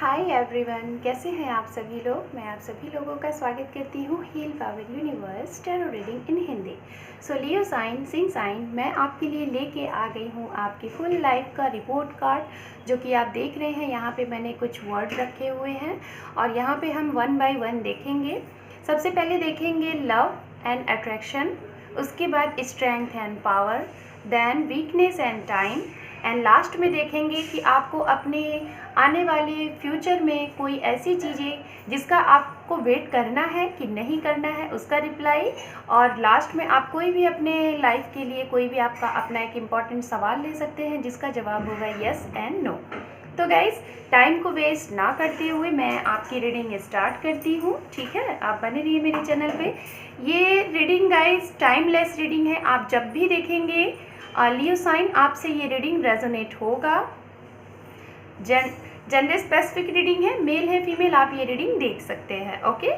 Hi everyone, कैसे हैं आप सभी लोग। मैं आप सभी लोगों का स्वागत करती हूँ heal power universe tarot reading in Hindi. So Leo sign सिंह साइन, मैं आपके लिए लेके आ गई हूँ आपकी फुल लाइफ का रिपोर्ट कार्ड, जो कि आप देख रहे हैं। यहाँ पे मैंने कुछ वर्ड रखे हुए हैं और यहाँ पे हम 1 बाय 1 देखेंगे। सबसे पहले देखेंगे लव एंड अट्रैक्शन, उसके बाद strength and power, then weakness and time, and last में देखेंगे कि आपको अपने आने वाले फ्यूचर में कोई ऐसी चीज़ें जिसका आपको वेट करना है कि नहीं करना है, उसका रिप्लाई। और लास्ट में आप कोई भी अपने लाइफ के लिए कोई भी आपका अपना एक इम्पॉर्टेंट सवाल ले सकते हैं जिसका जवाब होगा यस एंड नो। तो गाइस, टाइम को वेस्ट ना करते हुए मैं आपकी रीडिंग स्टार्ट करती हूँ। ठीक है, आप बने रहिए मेरे चैनल पे। ये रीडिंग गाइस टाइमलेस रीडिंग है। आप जब भी देखेंगे लियो साइन, आपसे ये रीडिंग रेजोनेट होगा। जेंडर स्पेसिफिक रीडिंग है, मेल है फीमेल, आप ये रीडिंग देख सकते हैं। ओके,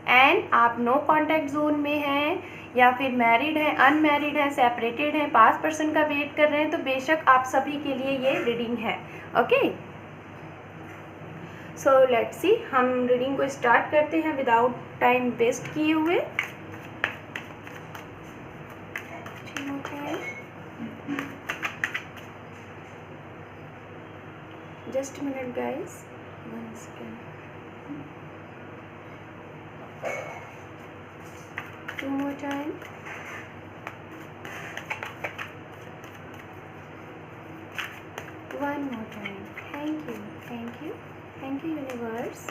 एंड आप नो कॉन्टैक्ट जोन में हैं या फिर मैरिड हैं, अनमैरिड हैं, सेपरेटेड हैं, पास पर्सन का वेट कर रहे हैं, तो बेशक आप सभी के लिए ये रीडिंग है। ओके, सो लेट्स सी, हम रीडिंग को स्टार्ट करते हैं विदाउट टाइम वेस्ट किए हुए। Just a minute guys, 1 second. 2 more time. One more time. Thank you, thank you, thank you universe.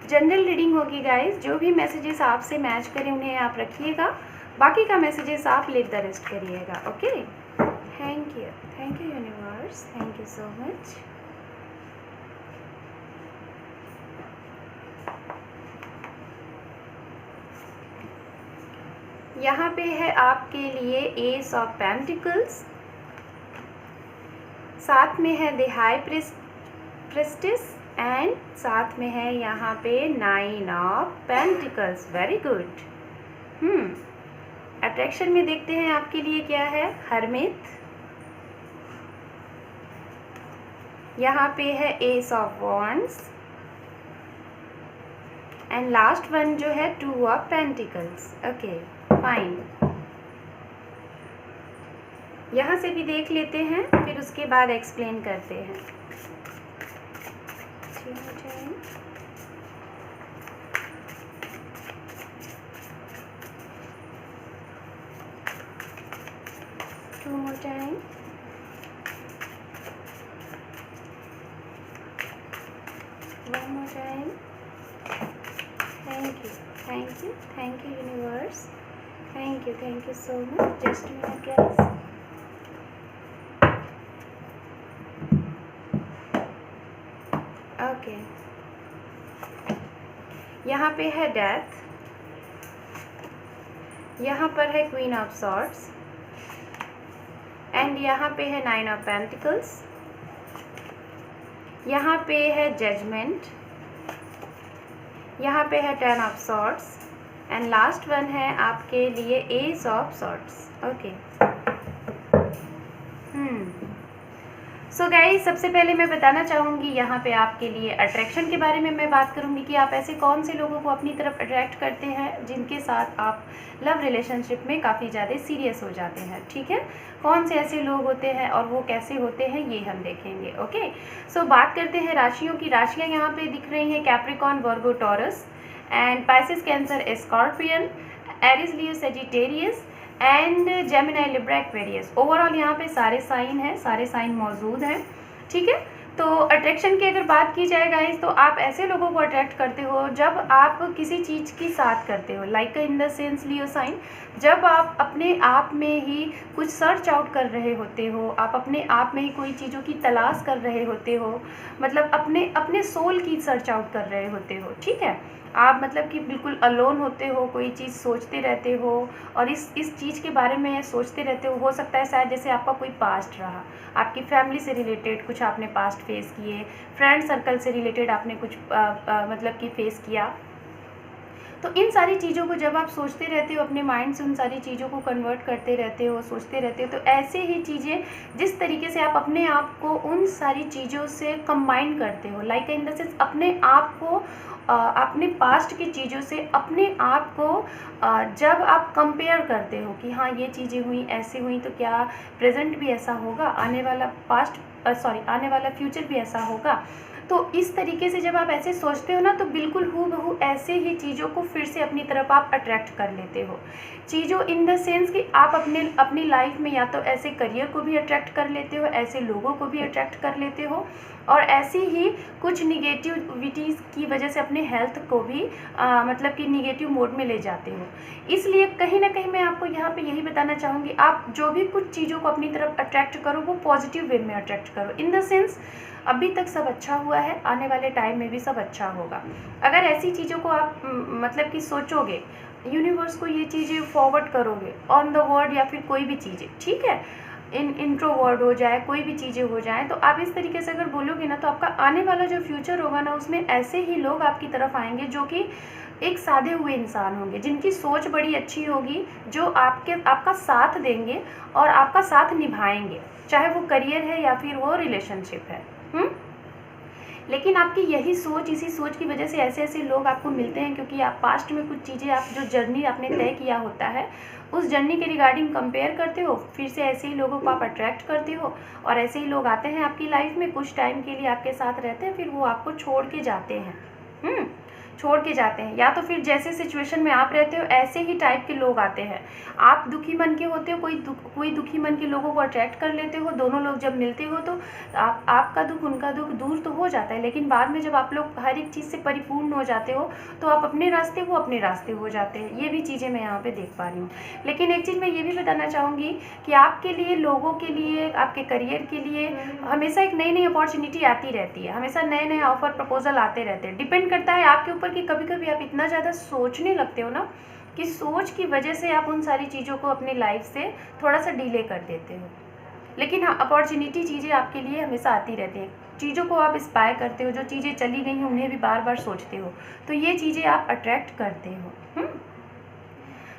General reading होगी गाइस, जो भी मैसेजेस आपसे मैच करें उन्हें आप रखिएगा, बाकी का मैसेजेस आप लेट द रेस्ट करिएगा। Okay, thank you universe, thank you so much. यहाँ पे है आपके लिए एस ऑफ पेंटिकल्स, साथ में है द हाई प्रिस्टेस, एंड साथ में है यहाँ पे 9 of pentacles. Very good. Attraction में देखते हैं आपके लिए क्या है। हरमिट, यहाँ पे है S of wands, and last one जो है 2 ऑफ पेंटिकल्स। ओके फाइन, यहाँ से भी देख लेते हैं, फिर उसके बाद एक्सप्लेन करते हैं। Two more time. One more time. Thank you universe. Thank you so much. Just a minute guys. Okay. यहाँ पे है डेथ, यहाँ पर है क्वीन ऑफ सॉर्ड्स, एंड यहाँ पे है 9 ऑफ पेंटिकल्स, यहाँ पे है जजमेंट, यहाँ पे है 10 of swords, and last one है आपके लिए S of swords. Okay, so guys, सबसे पहले मैं बताना चाहूँगी यहाँ पे आपके लिए अट्रैक्शन के बारे में मैं बात करूँगी कि आप ऐसे कौन से लोगों को अपनी तरफ अट्रैक्ट करते हैं जिनके साथ आप लव रिलेशनशिप में काफ़ी ज़्यादा सीरियस हो जाते हैं। ठीक है, कौन से ऐसे लोग होते हैं और वो कैसे होते हैं ये हम देखेंगे। ओके, सो बात करते हैं राशियों की। राशियाँ यहाँ पे दिख रही हैं Capricorn, Virgo, Taurus, and Pisces, Cancer, Scorpion, Aries, Leo, Sagittarius, and Gemini, Libra, Aquarius. Overall यहाँ पे सारे साइन हैं, सारे साइन मौजूद हैं। ठीक है, तो अट्रैक्शन की अगर बात की जाए गाइस, तो आप ऐसे लोगों को अट्रैक्ट करते हो जब आप किसी चीज़ की साथ करते हो, like in the sense Leo sign, जब आप अपने आप में ही कुछ सर्च आउट कर रहे होते हो, आप अपने आप में ही कोई चीज़ों की तलाश कर रहे होते हो, मतलब अपने सोल की सर्च आउट कर रहे होते हो। ठीक है, आप मतलब कि बिल्कुल अलोन होते हो, कोई चीज़ सोचते रहते हो और इस चीज़ के बारे में सोचते रहते हो सकता है शायद जैसे आपका कोई पास्ट रहा, आपकी फैमिली से रिलेटेड कुछ आपने पास्ट फेस किए, फ्रेंड सर्कल से रिलेटेड आपने कुछ मतलब कि फेस किया, तो इन सारी चीज़ों को जब आप सोचते रहते हो, अपने माइंड से उन सारी चीज़ों को कन्वर्ट करते रहते हो, सोचते रहते हो, तो ऐसे ही चीज़ें जिस तरीके से आप अपने आप को उन सारी चीज़ों से कंबाइन करते हो, लाइक इन द सेंस अपने आप को अपने पास्ट की चीज़ों से अपने आप को जब आप कंपेयर करते हो कि हाँ ये चीज़ें हुई, ऐसे हुई, तो क्या प्रेजेंट भी ऐसा होगा, आने वाला फ्यूचर भी ऐसा होगा। तो इस तरीके से जब आप ऐसे सोचते हो ना, तो बिल्कुल हूबहू ऐसे ही चीज़ों को फिर से अपनी तरफ आप अट्रैक्ट कर लेते हो। चीज़ों इन द सेंस कि आप अपनी लाइफ में या तो ऐसे करियर को भी अट्रैक्ट कर लेते हो, ऐसे लोगों को भी अट्रैक्ट कर लेते हो, और ऐसी ही कुछ निगेटिविटीज़ की वजह से अपने हेल्थ को भी मतलब कि निगेटिव मोड में ले जाते हो। इसलिए कहीं ना कहीं मैं आपको यहाँ पे यही बताना चाहूँगी, आप जो भी कुछ चीज़ों को अपनी तरफ अट्रैक्ट करो वो पॉजिटिव वे में अट्रैक्ट करो। इन द सेंस अभी तक सब अच्छा हुआ है, आने वाले टाइम में भी सब अच्छा होगा। अगर ऐसी चीज़ों को आप मतलब कि सोचोगे, यूनिवर्स को ये चीज़ें फॉरवर्ड करोगे ऑन द वर्ड, या फिर कोई भी चीज़ें, ठीक है, इंट्रोवर्ड हो जाए, कोई भी चीज़ें हो जाए, तो आप इस तरीके से अगर बोलोगे ना, तो आपका आने वाला जो फ्यूचर होगा ना, उसमें ऐसे ही लोग आपकी तरफ आएंगे जो कि एक सादे हुए इंसान होंगे, जिनकी सोच बड़ी अच्छी होगी, जो आपका साथ देंगे और आपका साथ निभाएंगे, चाहे वो करियर है या फिर वो रिलेशनशिप है। लेकिन आपकी यही सोच, इसी सोच की वजह से ऐसे ऐसे लोग आपको मिलते हैं, क्योंकि आप पास्ट में कुछ चीज़ें, आप जो जर्नी आपने तय किया होता है, उस जर्नी के रिगार्डिंग कंपेयर करते हो, फिर से ऐसे ही लोगों को आप अट्रैक्ट करते हो, और ऐसे ही लोग आते हैं आपकी लाइफ में, कुछ टाइम के लिए आपके साथ रहते हैं, फिर वो आपको छोड़ के जाते हैं। छोड़ के जाते हैं, या तो फिर जैसे सिचुएशन में आप रहते हो ऐसे ही टाइप के लोग आते हैं। आप दुखी मन के होते हो, कोई दुखी मन के लोगों को अट्रैक्ट कर लेते हो, दोनों लोग जब मिलते हो तो आपका दुख उनका दुख दूर तो हो जाता है, लेकिन बाद में जब आप लोग हर एक चीज़ से परिपूर्ण हो जाते हो, तो आप अपने रास्ते, वो अपने रास्ते हो जाते हैं। ये भी चीज़ें मैं यहाँ पे देख पा रही हूँ। लेकिन एक चीज़ मैं ये भी बताना चाहूँगी कि आपके लिए, लोगों के लिए, आपके करियर के लिए हमेशा एक नई नई अपॉर्चुनिटी आती रहती है, हमेशा नए नए ऑफर प्रपोजल आते रहते हैं। डिपेंड करता है आपके ऊपर कि कभी कभी आप इतना ज़्यादा सोचने लगते हो ना, कि सोच की वजह से आप उन सारी चीज़ों को अपनी लाइफ से थोड़ा सा डिले कर देते हो। लेकिन हाँ, अपॉर्चुनिटी चीज़ें आपके लिए हमेशा आती रहती हैं, चीज़ों को आप इंस्पायर करते हो, जो चीज़ें चली गई हैं उन्हें भी बार बार सोचते हो, तो ये चीज़ें आप अट्रैक्ट करते हो।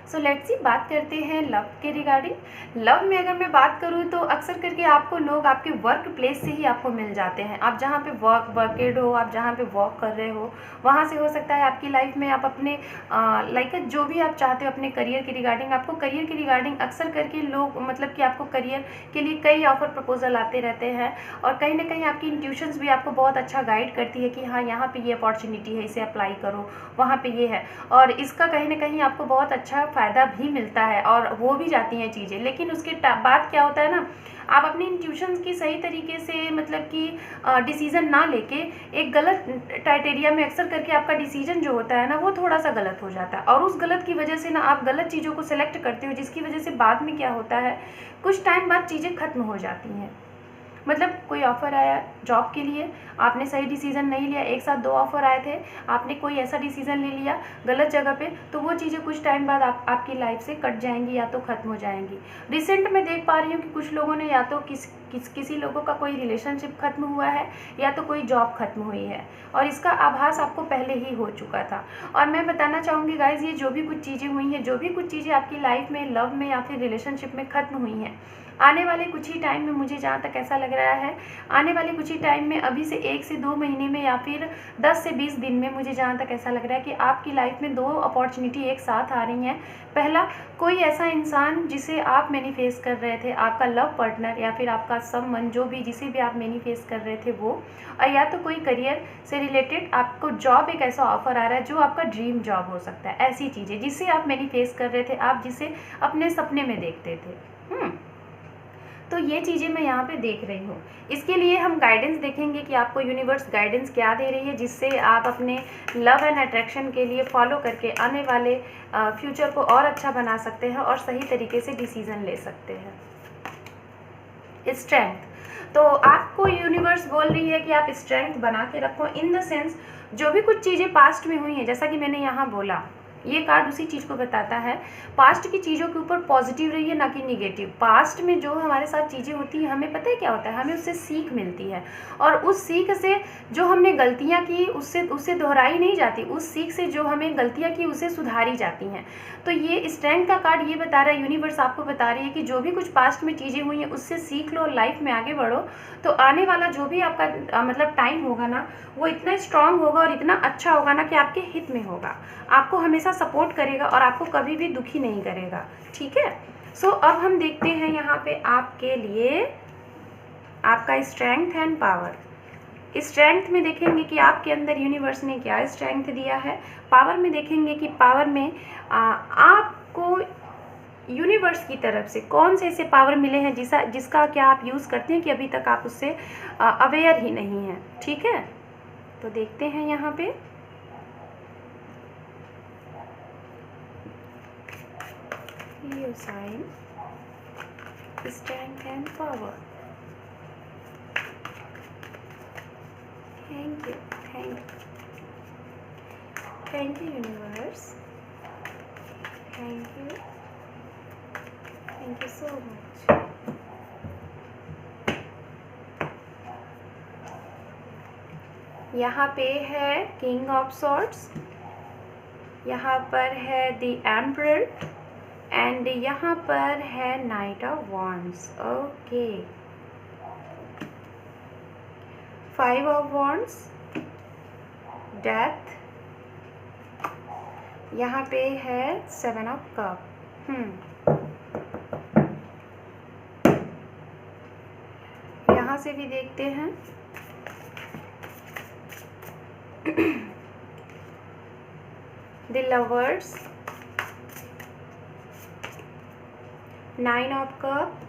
सो लेट्स सी, बात करते हैं लव के रिगार्डिंग। लव में अगर मैं बात करूँ तो अक्सर करके आपको लोग आपके वर्क प्लेस से ही आपको मिल जाते हैं। आप जहाँ पे वर्केड हो, आप जहाँ पे वर्क कर रहे हो, वहाँ से हो सकता है आपकी लाइफ में आप अपने लाइक जो भी आप चाहते हो अपने करियर के रिगार्डिंग, आपको करियर के रिगार्डिंग अक्सर करके लोग, मतलब कि आपको करियर के लिए कई ऑफर प्रपोजल आते रहते हैं, और कहीं ना कहीं आपकी इंट्यूशंस भी आपको बहुत अच्छा गाइड करती है कि हाँ यहाँ पे ये अपॉर्चुनिटी है, इसे अप्लाई करो, वहाँ पे ये है, और इसका कहीं ना कहीं आपको बहुत अच्छा फ़ायदा भी मिलता है, और हो भी जाती हैं चीज़ें। लेकिन उसके बाद क्या होता है ना, आप अपनी इंट्यूशंस की सही तरीके से, मतलब कि डिसीज़न ना लेके एक गलत क्राइटेरिया में अक्सर करके आपका डिसीजन जो होता है ना, वो थोड़ा सा गलत हो जाता है, और उस गलत की वजह से ना आप गलत चीज़ों को सिलेक्ट करते हो, जिसकी वजह से बाद में क्या होता है, कुछ टाइम बाद चीज़ें ख़त्म हो जाती हैं। मतलब कोई ऑफ़र आया जॉब के लिए, आपने सही डिसीज़न नहीं लिया, एक साथ 2 ऑफ़र आए थे, आपने कोई ऐसा डिसीज़न ले लिया गलत जगह पे, तो वो चीज़ें कुछ टाइम बाद आपकी लाइफ से कट जाएंगी या तो ख़त्म हो जाएंगी। रिसेंट में देख पा रही हूँ कि कुछ लोगों ने या तो किसी लोगों का कोई रिलेशनशिप ख़त्म हुआ है, या तो कोई जॉब ख़त्म हुई है, और इसका आभास आपको पहले ही हो चुका था। और मैं बताना चाहूँगी गाइज़, ये जो भी कुछ चीज़ें हुई हैं, जो भी कुछ चीज़ें आपकी लाइफ में, लव में या फिर रिलेशनशिप में ख़त्म हुई हैं, आने वाले कुछ ही टाइम में, मुझे जहाँ तक ऐसा लग रहा है, आने वाले कुछ ही टाइम में, अभी से 1 से 2 महीने में, या फिर 10 से 20 दिन में, मुझे जहाँ तक ऐसा लग रहा है कि आपकी लाइफ में 2 अपॉर्चुनिटी एक साथ आ रही हैं। पहला, कोई ऐसा इंसान जिसे आप मैनिफेस्ट कर रहे थे, आपका लव पार्टनर या फिर आपका समवन, जो भी, जिसे भी आप मैनिफेस्ट कर रहे थे वो, और या तो कोई करियर से रिलेटेड आपको जॉब, एक ऐसा ऑफर आ रहा है जो आपका ड्रीम जॉब हो सकता है। ऐसी चीज़ें जिसे आप मैनिफेस्ट कर रहे थे, आप जिसे अपने सपने में देखते थे। तो ये चीज़ें मैं यहाँ पे देख रही हूँ। इसके लिए हम गाइडेंस देखेंगे कि आपको यूनिवर्स गाइडेंस क्या दे रही है, जिससे आप अपने लव एंड अट्रैक्शन के लिए फॉलो करके आने वाले फ्यूचर को और अच्छा बना सकते हैं, और सही तरीके से डिसीज़न ले सकते हैं। स्ट्रेंथ, तो आपको यूनिवर्स बोल रही है कि आप स्ट्रेंथ बना के रखो, इन द सेंस जो भी कुछ चीज़ें पास्ट में हुई हैं, जैसा कि मैंने यहाँ बोला ये कार्ड उसी चीज़ को बताता है। पास्ट की चीज़ों के ऊपर पॉजिटिव रहिए, ना कि निगेटिव। पास्ट में जो हमारे साथ चीज़ें होती हैं, हमें पता है क्या होता है, हमें उससे सीख मिलती है, और उस सीख से जो हमने गलतियाँ की उससे दोहराई नहीं जाती, उस सीख से जो हमें गलतियाँ की उसे सुधारी जाती हैं। तो ये स्ट्रेंथ का कार्ड ये बता रहा है, यूनिवर्स आपको बता रही है कि जो भी कुछ पास्ट में चीज़ें हुई हैं उससे सीख लो, लाइफ में आगे बढ़ो, तो आने वाला जो भी आपका मतलब टाइम होगा ना, वो इतना स्ट्रांग होगा और इतना अच्छा होगा ना कि आपके हित में होगा, आपको हमेशा सपोर्ट करेगा और आपको कभी भी दुखी नहीं करेगा। ठीक है। सो अब हम देखते हैं यहाँ पे आपके लिए आपका स्ट्रेंथ एंड पावर। स्ट्रेंथ में देखेंगे कि आपके अंदर यूनिवर्स ने क्या स्ट्रेंथ दिया है। पावर में देखेंगे कि पावर में आपको यूनिवर्स की तरफ से कौन से ऐसे पावर मिले हैं जिसका क्या आप यूज़ करते हैं कि अभी तक आप उससे अवेयर ही नहीं हैं। ठीक है, तो देखते हैं यहाँ पे। Leo sign, strength and power. Thank you, thank you universe, thank you so much. यहाँ पे है किंग ऑफ सॉर्ड्स, यहाँ पर है द एम्परर, एंड यहाँ पर है night of wands. Okay, 5 of wands, death, यहाँ पे है 7 ऑफ कप। यहाँ से भी देखते हैं। The lovers, 9 of cup,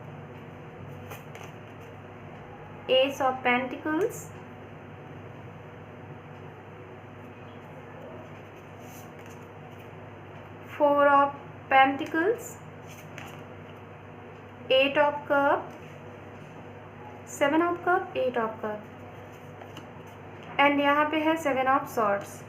S of pentacles, four of pentacles, 8 of cup, 7 of cup, 8 of cup, and यहाँ पे है 7 ऑफ सॉर्ड्स।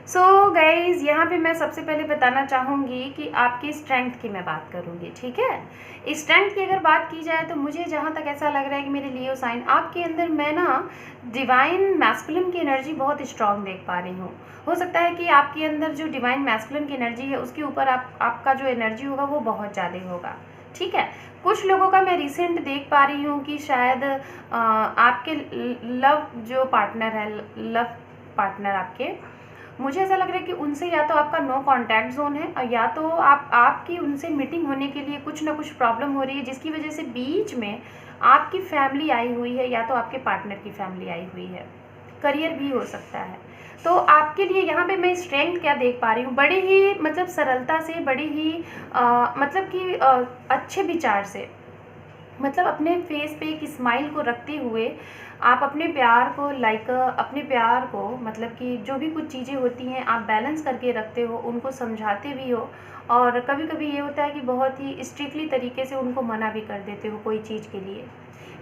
सो गाइज, यहाँ पे मैं सबसे पहले बताना चाहूँगी कि आपकी स्ट्रेंथ की मैं बात करूँगी। ठीक है, स्ट्रेंथ की अगर बात की जाए तो मुझे जहाँ तक ऐसा लग रहा है कि मेरे लियो साइन, आपके अंदर मैं ना डिवाइन मैस्कुलिन की एनर्जी बहुत स्ट्रांग देख पा रही हूँ। हो सकता है कि आपके अंदर जो डिवाइन मैस्कुलिन की एनर्जी है उसके ऊपर आपका जो एनर्जी होगा वो बहुत ज़्यादा होगा। ठीक है, कुछ लोगों का मैं रिसेंट देख पा रही हूँ कि शायद आपके लव जो पार्टनर है, लव पार्टनर आपके, मुझे ऐसा लग रहा है कि उनसे या तो आपका नो कांटेक्ट जोन है, और या तो आपकी उनसे मीटिंग होने के लिए कुछ ना कुछ प्रॉब्लम हो रही है, जिसकी वजह से बीच में आपकी फैमिली आई हुई है या तो आपके पार्टनर की फैमिली आई हुई है। करियर भी हो सकता है। तो आपके लिए यहाँ पे मैं स्ट्रेंथ क्या देख पा रही हूँ, बड़े ही मतलब सरलता से, बड़े ही मतलब कि अच्छे विचार से, मतलब अपने फेस पे एक स्माइल को रखते हुए आप अपने प्यार को अपने प्यार को मतलब कि जो भी कुछ चीज़ें होती हैं आप बैलेंस करके रखते हो, उनको समझाते भी हो, और कभी कभी ये होता है कि बहुत ही स्ट्रिक्टली तरीके से उनको मना भी कर देते हो कोई चीज़ के लिए,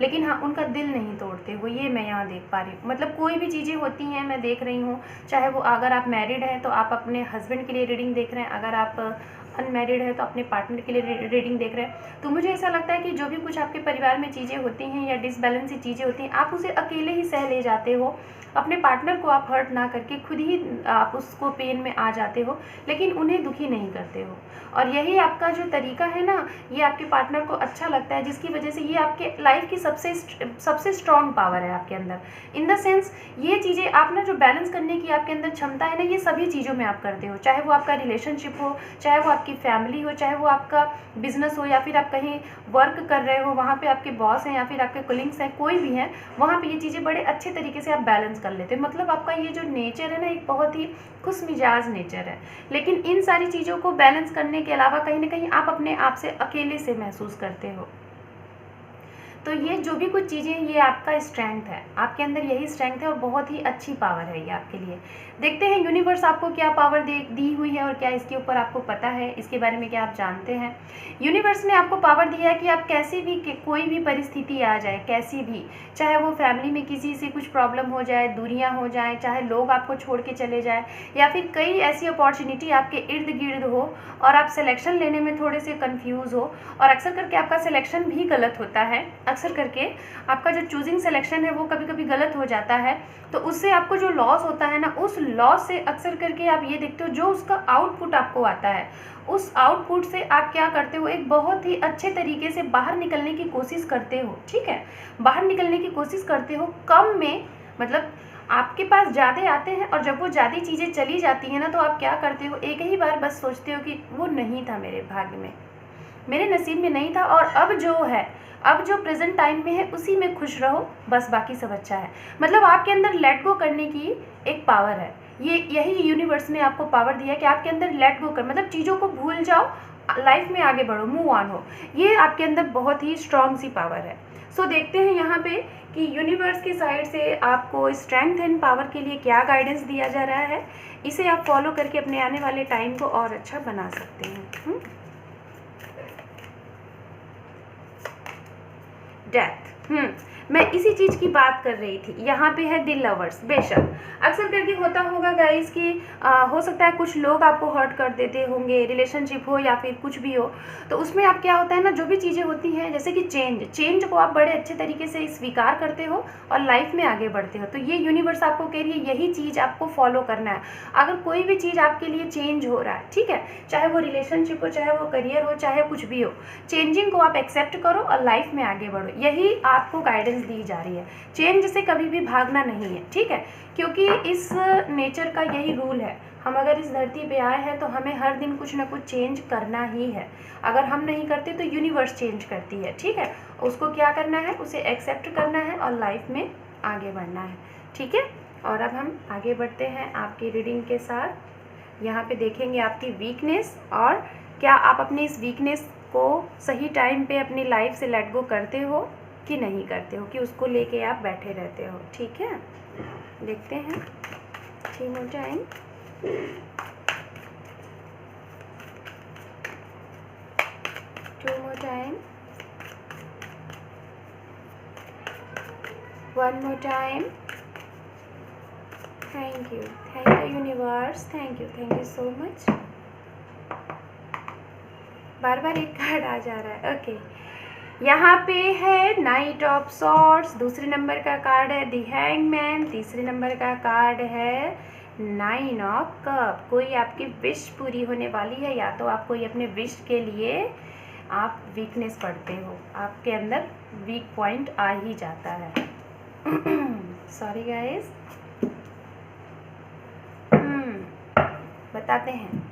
लेकिन हाँ उनका दिल नहीं तोड़ते हो। ये मैं यहाँ देख पा रही हूँ। मतलब कोई भी चीज़ें होती हैं मैं देख रही हूँ, चाहे वो अगर आप मैरिड हैं तो आप अपने हस्बैंड के लिए रीडिंग देख रहे हैं, अगर आप अनमैरिड है तो अपने पार्टनर के लिए रीडिंग देख रहे हैं। तो मुझे ऐसा लगता है कि जो भी कुछ आपके परिवार में चीज़ें होती हैं या डिसबैलेंसी चीज़ें होती हैं, आप उसे अकेले ही सह ले जाते हो, अपने पार्टनर को आप हर्ट ना करके खुद ही आप उसको पेन में आ जाते हो, लेकिन उन्हें दुखी नहीं करते हो। और यही आपका जो तरीका है ना, ये आपके पार्टनर को अच्छा लगता है, जिसकी वजह से ये आपके लाइफ की सबसे स्ट्रॉन्ग पावर है आपके अंदर। इन द सेंस ये चीज़ें आप ना जो बैलेंस करने की आपके अंदर क्षमता है ना, ये सभी चीज़ों में आप करते हो, चाहे वो आपका रिलेशनशिप हो, चाहे वो आपकी फैमिली हो, चाहे वो आपका बिजनेस हो, या फिर आप कहीं वर्क कर रहे हो, वहाँ पे आपके बॉस हैं या फिर आपके कोलिंग्स हैं, कोई भी हैं, वहाँ पे ये चीज़ें बड़े अच्छे तरीके से आप बैलेंस कर लेते हो। मतलब आपका ये जो नेचर है ना, एक बहुत ही खुश मिजाज नेचर है। लेकिन इन सारी चीज़ों को बैलेंस करने के अलावा कहीं ना कहीं आप अपने आप से अकेले से महसूस करते हो। तो ये जो भी कुछ चीज़ें, ये आपका स्ट्रेंथ है, आपके अंदर यही स्ट्रेंथ है और बहुत ही अच्छी पावर है ये आपके लिए। देखते हैं यूनिवर्स आपको क्या पावर दी हुई है और क्या इसके ऊपर आपको पता है, इसके बारे में क्या आप जानते हैं। यूनिवर्स ने आपको पावर दिया है कि आप कैसी भी कोई भी परिस्थिति आ जाए, कैसी भी, चाहे वो फैमिली में किसी से कुछ प्रॉब्लम हो जाए, दूरियां हो जाए, चाहे लोग आपको छोड़ के चले जाए, या फिर कई ऐसी अपॉर्चुनिटी आपके इर्द गिर्द हो और आप सिलेक्शन लेने में थोड़े से कंफ्यूज हो, और अक्सर करके आपका सिलेक्शन भी गलत होता है, अक्सर करके आपका जो चूजिंग सिलेक्शन है वो कभी कभी गलत हो जाता है, तो उससे आपको जो लॉस होता है ना, उस लॉस से अक्सर करके आप ये देखते हो जो उसका आउटपुट आपको आता है, उस आउटपुट से आप क्या करते हो, एक बहुत ही अच्छे तरीके से बाहर निकलने की कोशिश करते हो। ठीक है, बाहर निकलने की कोशिश करते हो, कम में, मतलब आपके पास ज़्यादा आते हैं, और जब वो ज़्यादा चीज़ें चली जाती हैं ना, तो आप क्या करते हो, एक ही बार बस सोचते हो कि वो नहीं था मेरे भाग्य में, मेरे नसीब में नहीं था, और अब जो है, अब जो प्रेजेंट टाइम में है उसी में खुश रहो, बस बाकी सब अच्छा है। मतलब आपके अंदर लेट गो करने की एक पावर है, यही यूनिवर्स ने आपको पावर दिया है कि आपके अंदर लेट गो कर, मतलब चीज़ों को भूल जाओ, लाइफ में आगे बढ़ो, मूव ऑन हो, ये आपके अंदर बहुत ही स्ट्रॉन्ग सी पावर है। सो देखते हैं यहाँ पे कि यूनिवर्स की साइड से आपको स्ट्रेंथ एंड पावर के लिए क्या गाइडेंस दिया जा रहा है, इसे आप फॉलो करके अपने आने वाले टाइम को और अच्छा बना सकते हैं। डेथ, मैं इसी चीज़ की बात कर रही थी। यहाँ पे है दिल लवर्स। बेशक अक्सर करके होता होगा गाइस कि हो सकता है कुछ लोग आपको हर्ट कर देते होंगे, रिलेशनशिप हो या फिर कुछ भी हो, तो उसमें आप क्या होता है ना, जो भी चीज़ें होती हैं, जैसे कि चेंज को आप बड़े अच्छे तरीके से स्वीकार करते हो और लाइफ में आगे बढ़ते हो। तो ये यूनिवर्स आपको कह रही है यही चीज़ आपको फॉलो करना है। अगर कोई भी चीज़ आपके लिए चेंज हो रहा है, ठीक है, चाहे वो रिलेशनशिप हो, चाहे वो करियर हो, चाहे कुछ भी हो, चेंजिंग को आप एक्सेप्ट करो और लाइफ में आगे बढ़ो, यही आपको गाइडेंस दी जा रही है। चेंज से कभी भी भागना नहीं है, ठीक है, क्योंकि इस नेचर का यही रूल है। हम अगर इस धरती पे आए हैं तो हमें हर दिन कुछ ना कुछ चेंज करना ही है। अगर हम नहीं करते तो यूनिवर्स चेंज करती है, ठीक है, उसको क्या करना है, उसे एक्सेप्ट करना है और लाइफ में आगे बढ़ना है, ठीक है। और अब हम आगे बढ़ते हैं आपकी रीडिंग के साथ। यहाँ पे देखेंगे आपकी वीकनेस, और क्या आप अपनी इस वीकनेस को सही टाइम पे अपनी लाइफ से लेट गो करते हो कि नहीं करते हो, कि उसको लेके आप बैठे रहते हो, ठीक है। देखते हैं 3 more time. Two more time, 1 more time। Thank you universe, thank you so much. बार बार एक कार्ड आ जा रहा है, ओके। यहाँ पे है नाइट ऑफ सॉर्ड्स, दूसरे नंबर का कार्ड है द हैंगमैन, तीसरे नंबर का कार्ड है 9 ऑफ कप। कोई आपकी विश पूरी होने वाली है, या तो आप कोई अपने विश के लिए आप वीकनेस पढ़ते हो, आपके अंदर वीक पॉइंट आ ही जाता है। सॉरी गाइस, बताते हैं।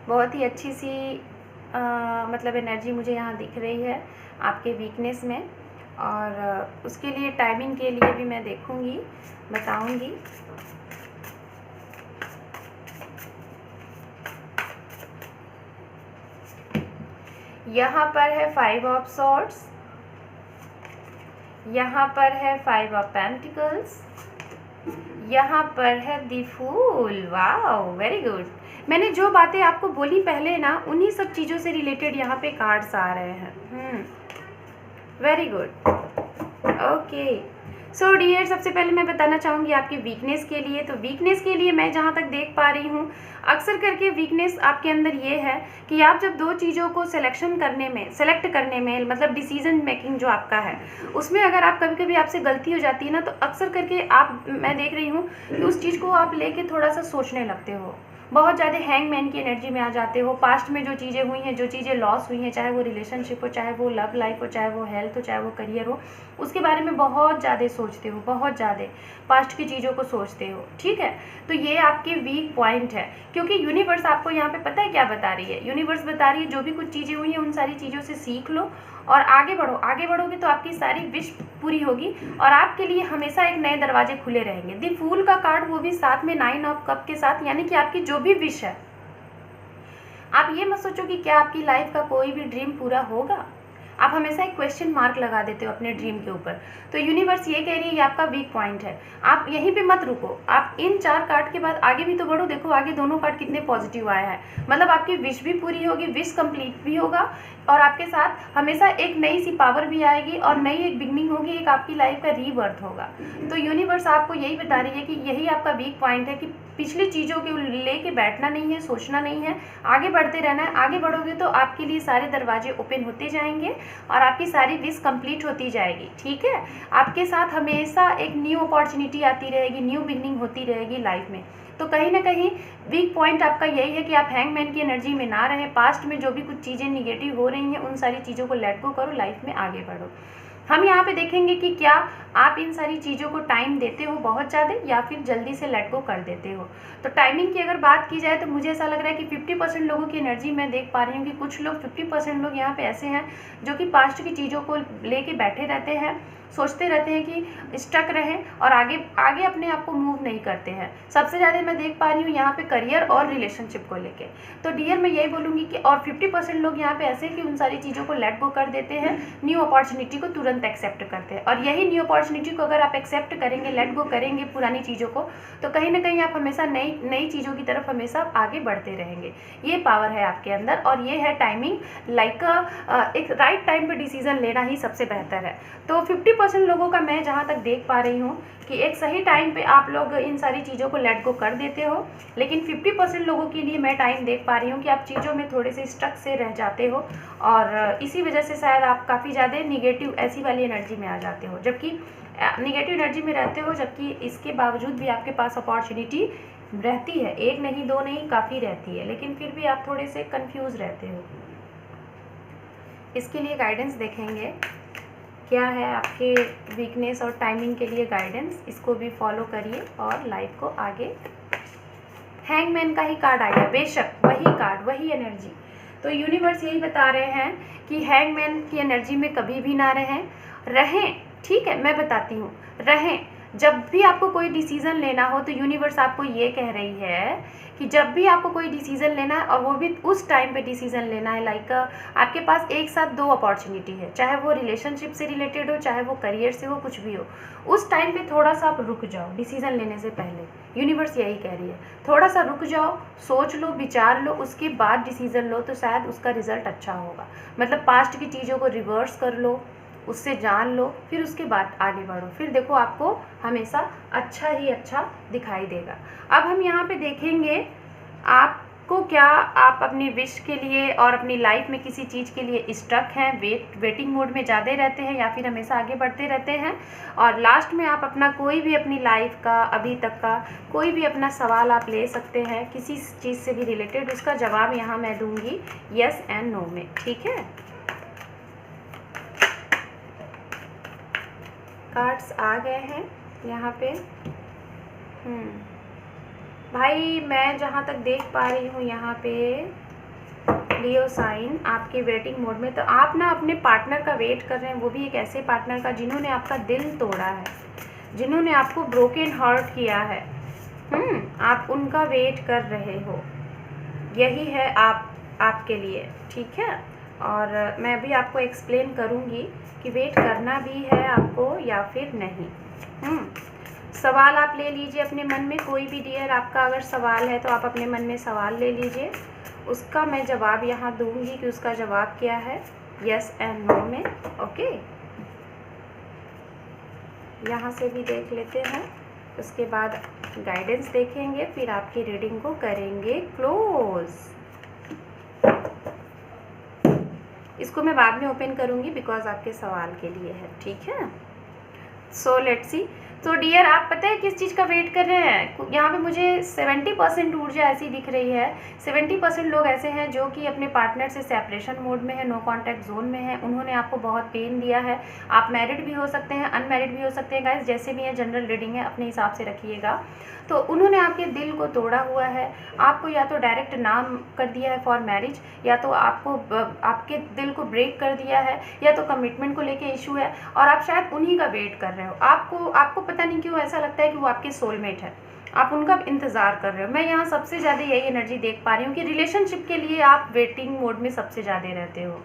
बहुत ही अच्छी सी मतलब एनर्जी मुझे यहाँ दिख रही है आपके वीकनेस में, और उसके लिए टाइमिंग के लिए भी मैं देखूँगी, बताऊँगी। यहाँ पर है 5 ऑफ सॉर्ड्स, यहाँ पर है 5 ऑफ पेंटिकल्स, यहाँ पर है the fool. Wow, very good. मैंने जो बातें आपको बोली पहले ना, उन्हीं सब चीज़ों से रिलेटेड यहाँ पे कार्ड्स आ रहे हैं। Very good, okay. So dear, सबसे पहले मैं बताना चाहूँगी आपकी वीकनेस के लिए। तो वीकनेस के लिए मैं जहाँ तक देख पा रही हूँ, अक्सर करके वीकनेस आपके अंदर ये है कि आप जब 2 चीज़ों को सेलेक्ट करने में मतलब डिसीजन मेकिंग जो आपका है, उसमें अगर आप कभी आपसे गलती हो जाती है ना, तो अक्सर करके मैं देख रही हूँ कि उस चीज़ को आप लेके थोड़ा सा सोचने लगते हो, बहुत ज़्यादा हैंगमैन की एनर्जी में आ जाते हो। पास्ट में जो चीज़ें हुई हैं, जो चीज़ें लॉस हुई हैं, चाहे वो रिलेशनशिप हो, चाहे वो लव लाइफ हो, चाहे वो हेल्थ हो, चाहे वो करियर हो, उसके बारे में बहुत ज़्यादा सोचते हो, बहुत ज़्यादा पास्ट की चीज़ों को सोचते हो, ठीक है। तो ये आपके वीक पॉइंट है, क्योंकि यूनिवर्स आपको यहाँ पे पता है क्या बता रही है। यूनिवर्स बता रही है जो भी कुछ चीज़ें हुई हैं उन सारी चीज़ों से सीख लो और आगे बढ़ो। आगे बढ़ोगे तो आपकी सारी विश पूरी होगी और आपके लिए हमेशा एक नए दरवाजे खुले रहेंगे। द फूल का कार्ड, वो भी साथ में 9 ऑफ कप के साथ, यानी कि आपकी जो भी विश है, आप ये मत सोचो कि क्या आपकी लाइफ का कोई भी ड्रीम पूरा होगा। आप हमेशा एक क्वेश्चन मार्क लगा देते हो अपने ड्रीम के ऊपर। तो यूनिवर्स ये कह रही है ये आपका वीक पॉइंट है, आप यहीं पे मत रुको, आप इन 4 कार्ड के बाद आगे भी तो बढ़ो। देखो आगे दोनों कार्ड कितने पॉजिटिव आए हैं, मतलब आपकी विश भी पूरी होगी, विश कंप्लीट भी होगा और आपके साथ हमेशा एक नई सी पावर भी आएगी और नई एक बिगनिंग होगी, एक आपकी लाइफ का रीबर्थ होगा। तो यूनिवर्स आपको यही बता रही है कि यही आपका वीक पॉइंट है कि पिछली चीज़ों के लेके बैठना नहीं है, सोचना नहीं है, आगे बढ़ते रहना है। आगे बढ़ोगे तो आपके लिए सारे दरवाजे ओपन होते जाएंगे और आपकी सारी विश कंप्लीट होती जाएगी। ठीक है, आपके साथ हमेशा एक न्यू अपॉर्चुनिटी आती रहेगी, न्यू बिगनिंग होती रहेगी लाइफ में। तो कहीं ना कहीं वीक पॉइंट आपका यही है कि आप हैंगमैन की एनर्जी में ना रहें। पास्ट में जो भी कुछ चीज़ें निगेटिव हो रही हैं उन सारी चीज़ों को लेट गो करो, लाइफ में आगे बढ़ो। हम यहाँ पे देखेंगे कि क्या आप इन सारी चीज़ों को टाइम देते हो बहुत ज़्यादा या फिर जल्दी से लेट गो कर देते हो। तो टाइमिंग की अगर बात की जाए तो मुझे ऐसा लग रहा है कि 50% लोगों की एनर्जी मैं देख पा रही हूँ कि कुछ लोग 50% लोग यहाँ पे ऐसे हैं जो कि पास्ट की चीज़ों को लेके बैठे रहते हैं, सोचते रहते हैं कि स्टक रहें और आगे आगे अपने आप को मूव नहीं करते हैं। सबसे ज़्यादा मैं देख पा रही हूँ यहाँ पे करियर और रिलेशनशिप को लेके। तो डियर मैं यही बोलूँगी कि और 50% लोग यहाँ पे ऐसे हैं कि उन सारी चीज़ों को लेट गो कर देते हैं, न्यू अपॉर्चुनिटी को तुरंत एक्सेप्ट करते हैं। और यही न्यू अपॉर्चुनिटी को अगर आप एक्सेप्ट करेंगे, लेट गो करेंगे पुरानी चीज़ों को, तो कहीं ना कहीं आप हमेशा नई नई चीज़ों की तरफ हमेशा आगे बढ़ते रहेंगे। ये पावर है आपके अंदर और ये है टाइमिंग, लाइक एक राइट टाइम पे डिसीजन लेना ही सबसे बेहतर है। तो 50% लोगों का मैं जहाँ तक देख पा रही हूँ कि एक सही टाइम पे आप लोग इन सारी चीज़ों को लेट गो कर देते हो, लेकिन 50% लोगों के लिए मैं टाइम देख पा रही हूँ कि आप चीज़ों में थोड़े से स्टक से रह जाते हो और इसी वजह से शायद आप काफ़ी ज़्यादा निगेटिव ऐसी वाली एनर्जी में आ जाते हो, जबकि निगेटिव एनर्जी में रहते हो, जबकि इसके बावजूद भी आपके पास अपॉर्चुनिटी रहती है, एक नहीं दो नहीं काफ़ी रहती है, लेकिन फिर भी आप थोड़े से कंफ्यूज रहते हो। इसके लिए गाइडेंस देखेंगे क्या है आपके वीकनेस और टाइमिंग के लिए गाइडेंस, इसको भी फॉलो करिए और लाइफ को आगे। हैंगमैन का ही कार्ड आया, बेशक वही कार्ड वही एनर्जी। तो यूनिवर्स यही बता रहे हैं कि हैंगमैन की एनर्जी में कभी भी ना रहें। ठीक है, मैं बताती हूँ, रहें। जब भी आपको कोई डिसीज़न लेना हो तो यूनिवर्स आपको ये कह रही है कि जब भी आपको कोई डिसीज़न लेना है और वो भी उस टाइम पे डिसीज़न लेना है, लाइक आपके पास एक साथ 2 अपॉर्चुनिटी है, चाहे वो रिलेशनशिप से रिलेटेड हो, चाहे वो करियर से हो, कुछ भी हो, उस टाइम पे थोड़ा सा आप रुक जाओ डिसीज़न लेने से पहले। यूनिवर्स यही कह रही है, थोड़ा सा रुक जाओ, सोच लो, विचार लो, उसके बाद डिसीज़न लो, तो शायद उसका रिजल्ट अच्छा होगा। मतलब पास्ट की चीज़ों को रिवर्स कर लो, उससे जान लो, फिर उसके बाद आगे बढ़ो, फिर देखो आपको हमेशा अच्छा ही अच्छा दिखाई देगा। अब हम यहाँ पे देखेंगे आपको क्या आप अपनी विश के लिए और अपनी लाइफ में किसी चीज़ के लिए स्टक हैं, वेटिंग मोड में ज़्यादा रहते हैं या फिर हमेशा आगे बढ़ते रहते हैं। और लास्ट में आप अपना कोई भी अपनी लाइफ का अभी तक का कोई भी अपना सवाल आप ले सकते हैं किसी चीज़ से भी रिलेटेड, उसका जवाब यहाँ मैं दूँगी येस एंड नो में। ठीक है, कार्ड्स आ गए हैं यहाँ पे। भाई मैं जहाँ तक देख पा रही हूँ यहाँ पे लियो साइन आपके वेटिंग मोड में, तो आप ना अपने पार्टनर का वेट कर रहे हैं, वो भी एक ऐसे पार्टनर का जिन्होंने आपका दिल तोड़ा है, जिन्होंने आपको ब्रोकन हार्ट किया है। आप उनका वेट कर रहे हो, यही है आपके लिए। ठीक है, और मैं भी आपको एक्सप्लेन करूँगी कि वेट करना भी है आपको या फिर नहीं। सवाल आप ले लीजिए अपने मन में, कोई भी डियर आपका अगर सवाल है तो आप अपने मन में सवाल ले लीजिए, उसका मैं जवाब यहाँ दूँगी कि उसका जवाब क्या है, यस एंड नो में। ओके, यहाँ से भी देख लेते हैं, उसके बाद गाइडेंस देखेंगे, फिर आपकी रीडिंग को करेंगे क्लोज। इसको मैं बाद में ओपन करूँगी बिकॉज आपके सवाल के लिए है। ठीक है, सो लेट्स सी। तो डियर आप पता है किस चीज़ का वेट कर रहे हैं, यहाँ पे मुझे 70% ऊर्जा ऐसी दिख रही है। 70% लोग ऐसे हैं जो कि अपने पार्टनर से सेपरेशन मोड में है, नो कॉन्टैक्ट जोन में है, उन्होंने आपको बहुत पेन दिया है। आप मैरिड भी हो सकते हैं, अनमैरिड भी हो सकते हैं गाइस, जैसे भी है, जनरल रीडिंग है, अपने हिसाब से रखिएगा। तो उन्होंने आपके दिल को तोड़ा हुआ है, आपको या तो डायरेक्ट नाम कर दिया है फॉर मैरिज, या तो आपके दिल को ब्रेक कर दिया है, या तो कमिटमेंट को लेके इशू है, और आप शायद उन्हीं का वेट कर रहे हो। आपको पता नहीं क्यों ऐसा लगता है कि वो आपके सोलमेट है, आप उनका इंतज़ार कर रहे हो। मैं यहाँ सबसे ज़्यादा यही एनर्जी देख पा रही हूँ कि रिलेशनशिप के लिए आप वेटिंग मोड में सबसे ज़्यादा रहते हो।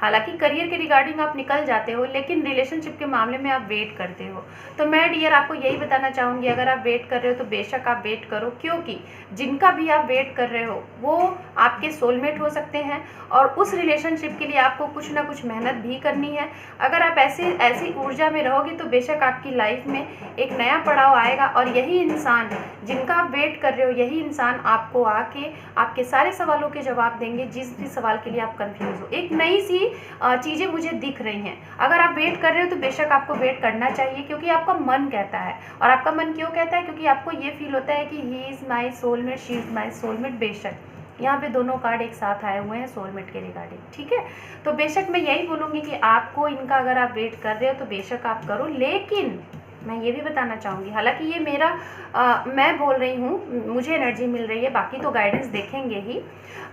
हालांकि करियर के रिगार्डिंग आप निकल जाते हो, लेकिन रिलेशनशिप के मामले में आप वेट करते हो। तो मैं डियर आपको यही बताना चाहूँगी, अगर आप वेट कर रहे हो तो बेशक आप वेट करो, क्योंकि जिनका भी आप वेट कर रहे हो वो आपके सोलमेट हो सकते हैं, और उस रिलेशनशिप के लिए आपको कुछ ना कुछ मेहनत भी करनी है। अगर आप ऐसी ऊर्जा में रहोगे तो बेशक आपकी लाइफ में एक नया पड़ाव आएगा, और यही इंसान जिनका आप वेट कर रहे हो, यही इंसान आपको आके आपके सारे सवालों के जवाब देंगे, जिस भी सवाल के लिए आप कंफ्यूज हो। एक नई सी चीज़ें मुझे दिख रही हैं। अगर आप वेट कर रहे हो तो बेशक आपको वेट करना चाहिए, क्योंकि आपका मन कहता है। और आपका मन क्यों कहता है? क्योंकि आपको ये फील होता है कि he is my soulmate, she is my soulmate. बेशक यहाँ पे दोनों कार्ड एक साथ आए हुए हैं सोलमेट के रिगार्डिंग, ठीक है। तो बेशक मैं यही बोलूँगी कि आपको इनका अगर आप वेट कर रहे हो तो बेशक आप करो, लेकिन मैं ये भी बताना चाहूँगी, हालांकि ये मेरा मैं बोल रही हूँ, मुझे एनर्जी मिल रही है, बाकी तो गाइडेंस देखेंगे ही।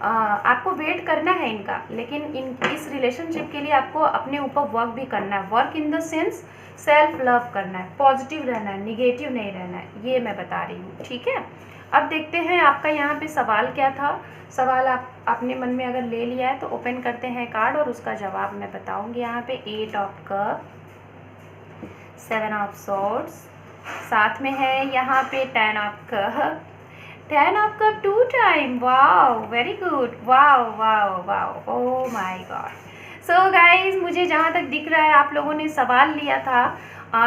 आपको वेट करना है इनका, लेकिन इस रिलेशनशिप के लिए आपको अपने ऊपर वर्क भी करना है। Work in the sense self love करना है, पॉजिटिव रहना है, निगेटिव नहीं रहना है, ये मैं बता रही हूँ, ठीक है। अब देखते हैं आपका यहाँ पे सवाल क्या था। सवाल आप अपने मन में अगर ले लिया है तो ओपन करते हैं कार्ड और उसका जवाब मैं बताऊँगी। यहाँ पे 8 ऑफ कप, 7 ऑफ सॉर्ड्स, साथ में है यहाँ पे 10 of cup, 10 of cup 2 time. Wow, very good, wow wow wow, oh my God. So guys, मुझे जहाँ तक दिख रहा है आप लोगों ने सवाल लिया था,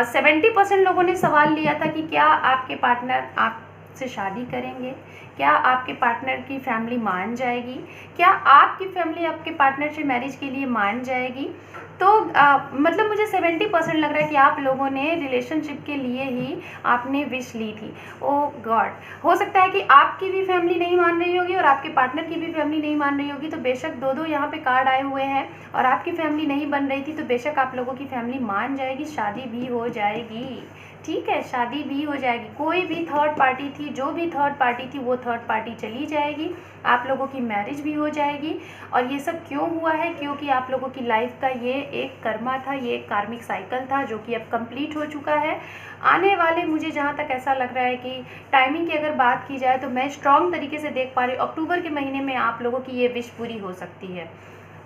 70% लोगों ने सवाल लिया था कि क्या आपके पार्टनर आपसे शादी करेंगे, क्या आपके पार्टनर की फैमिली मान जाएगी, क्या आपकी फैमिली आपके पार्टनर से मैरिज के लिए मान जाएगी। तो मतलब मुझे 70% लग रहा है कि आप लोगों ने रिलेशनशिप के लिए ही आपने विश ली थी। ओह गॉड, हो सकता है कि आपकी भी फैमिली नहीं मान रही होगी और आपके पार्टनर की भी फैमिली नहीं मान रही होगी। तो बेशक दो यहाँ पे कार्ड आए हुए हैं, और आपकी फैमिली नहीं बन रही थी तो बेशक आप लोगों की फैमिली मान जाएगी, शादी भी हो जाएगी, ठीक है, शादी भी हो जाएगी। कोई भी थर्ड पार्टी थी, जो भी थर्ड पार्टी थी वो थर्ड पार्टी चली जाएगी, आप लोगों की मैरिज भी हो जाएगी। और ये सब क्यों हुआ है? क्योंकि आप लोगों की लाइफ का ये एक कर्मा था, ये एक कार्मिक साइकिल था जो कि अब कंप्लीट हो चुका है। आने वाले, मुझे जहाँ तक ऐसा लग रहा है कि टाइमिंग की अगर बात की जाए तो मैं स्ट्रॉन्ग तरीके से देख पा रही हूँ, अक्टूबर के महीने में आप लोगों की ये विश पूरी हो सकती है।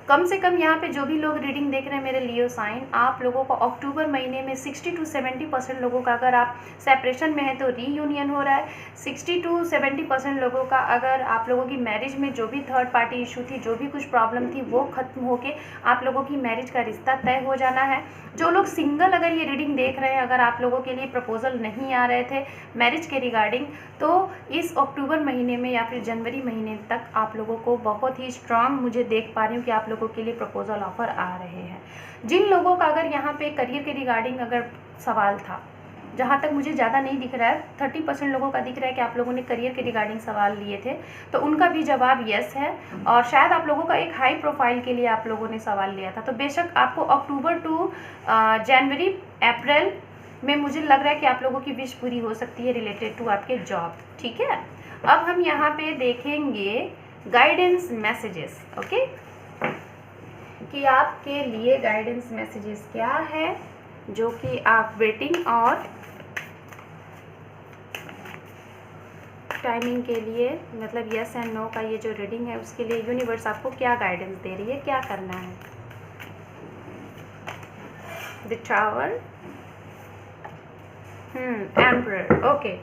कम से कम यहाँ पे जो भी लोग रीडिंग देख रहे हैं मेरे लियो साइन, आप लोगों को अक्टूबर महीने में 60 to 70% लोगों का, अगर आप सेपरेशन में है तो रीयूनियन हो रहा है। 60 to 70% लोगों का, अगर आप लोगों की मैरिज में जो भी थर्ड पार्टी इशू थी, जो भी कुछ प्रॉब्लम थी, वो खत्म होके आप लोगों की मैरिज का रिश्ता तय हो जाना है। जो लोग सिंगल अगर ये रीडिंग देख रहे हैं, अगर आप लोगों के लिए प्रपोजल नहीं आ रहे थे मैरिज के रिगार्डिंग, तो इस अक्टूबर महीने में या फिर जनवरी महीने तक आप लोगों को बहुत ही स्ट्रांग, मुझे देख पा रही हूँ कि आप लोगों के लिए प्रपोजल ऑफर आ रहे हैं। जिन लोगों का अगर यहाँ पे करियर के रिगार्डिंग अगर सवाल था, जहाँ तक मुझे ज़्यादा नहीं दिख रहा है, 30% लोगों का दिख रहा है कि आप लोगों ने करियर के रिगार्डिंग सवाल लिए थे, तो उनका भी जवाब यस है। और शायद आप लोगों का एक हाई प्रोफाइल के लिए आप लोगों ने सवाल लिया था। तो बेशक आपको अक्टूबर टू जनवरी अप्रैल में मुझे लग रहा है कि आप लोगों की विश पूरी हो सकती है रिलेटेड टू आपके जॉब, ठीक है। अब हम यहाँ पे देखेंगे गाइडेंस मैसेजेस, ओके, कि आपके लिए गाइडेंस मैसेजेस क्या है जो कि आप वेटिंग और टाइमिंग के लिए, मतलब यस एंड नो का ये जो रीडिंग है उसके लिए यूनिवर्स आपको क्या गाइडेंस दे रही है, क्या करना है। The tower, emperor, okay.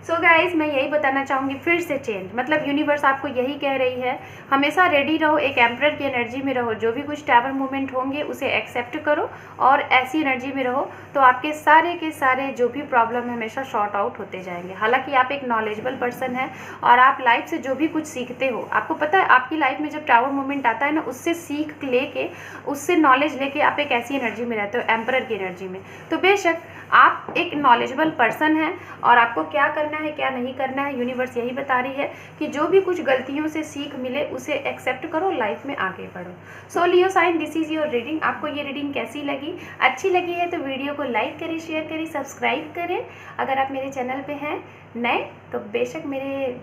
So guys, मैं यही बताना चाहूँगी, फिर से चेंज, मतलब यूनिवर्स आपको यही कह रही है, हमेशा रेडी रहो, एक एम्परर की एनर्जी में रहो। जो भी कुछ टावर मूवमेंट होंगे उसे एक्सेप्ट करो और ऐसी एनर्जी में रहो, तो आपके सारे के सारे जो भी प्रॉब्लम है हमेशा शॉर्ट आउट होते जाएंगे। हालांकि आप एक नॉलेजेबल पर्सन हैं और आप लाइफ से जो भी कुछ सीखते हो, आपको पता है आपकी लाइफ में जब टावर मूवमेंट आता है ना, उससे सीख लेके, उससे नॉलेज लेके आप एक ऐसी एनर्जी में रहते हो, एम्परर की एनर्जी में। तो बेशक आप एक नॉलेजेबल पर्सन हैं और आपको क्या करना है क्या नहीं करना है, यूनिवर्स यही बता रही है कि जो भी कुछ गलतियों से सीख मिले उसे एक्सेप्ट करो, लाइफ में आगे बढ़ो। So Leo sign, this is your reading. आपको ये रीडिंग कैसी लगी? अच्छी लगी है तो वीडियो को लाइक करें, शेयर करें, सब्सक्राइब करें। अगर आप मेरे चैनल पे हैं नए तो बेशक मेरे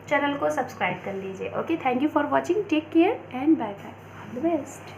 चैनल को सब्सक्राइब कर लीजिए। Okay, thank you for watching, take care and bye bye, all the best.